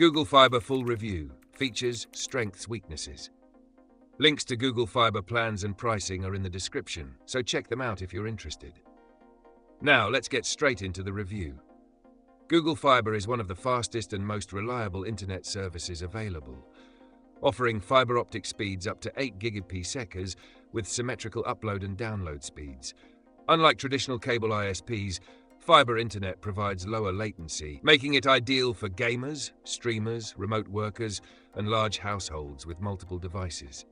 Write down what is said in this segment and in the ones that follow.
Google Fiber full review, features, strengths, weaknesses. Links to Google Fiber plans and pricing are in the description, so check them out if you're interested. Now let's get straight into the review. Google Fiber is one of the fastest and most reliable internet services available, offering fiber optic speeds up to 8 Gbps with symmetrical upload and download speeds. Unlike traditional cable ISPs, fiber internet provides lower latency, making it ideal for gamers, streamers, remote workers, and large households with multiple devices.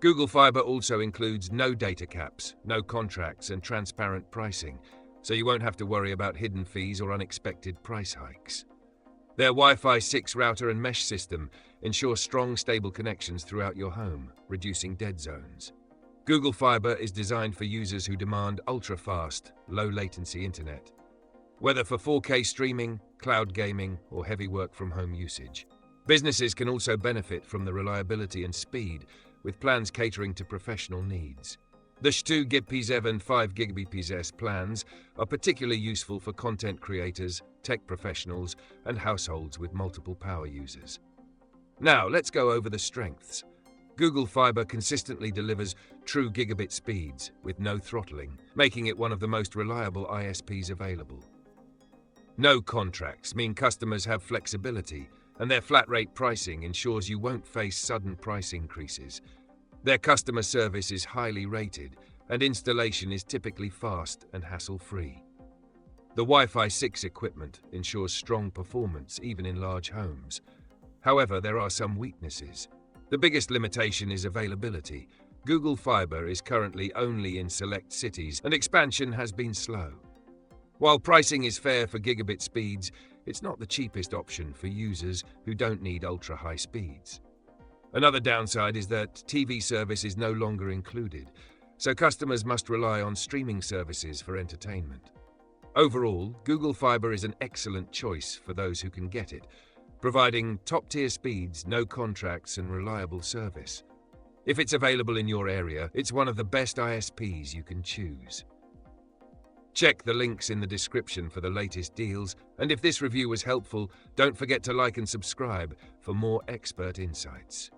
Google Fiber also includes no data caps, no contracts, and transparent pricing, so you won't have to worry about hidden fees or unexpected price hikes. Their Wi-Fi 6 router and mesh system ensures strong, stable connections throughout your home, reducing dead zones. Google Fiber is designed for users who demand ultra-fast, low-latency internet, whether for 4K streaming, cloud gaming, or heavy work-from-home usage. Businesses can also benefit from the reliability and speed, with plans catering to professional needs. The 2 Gbps and 5 Gbps plans are particularly useful for content creators, tech professionals, and households with multiple power users. Now, let's go over the strengths. Google Fiber consistently delivers true gigabit speeds with no throttling, making it one of the most reliable ISPs available. No contracts mean customers have flexibility, and their flat-rate pricing ensures you won't face sudden price increases. Their customer service is highly rated, and installation is typically fast and hassle-free. The Wi-Fi 6 equipment ensures strong performance even in large homes. However, there are some weaknesses. The biggest limitation is availability. Google Fiber is currently only in select cities, and expansion has been slow. While pricing is fair for gigabit speeds, it's not the cheapest option for users who don't need ultra-high speeds. Another downside is that TV service is no longer included, so customers must rely on streaming services for entertainment. Overall, Google Fiber is an excellent choice for those who can get it, providing top-tier speeds, no contracts, and reliable service. If it's available in your area, it's one of the best ISPs you can choose. Check the links in the description for the latest deals, and if this review was helpful, don't forget to like and subscribe for more expert insights.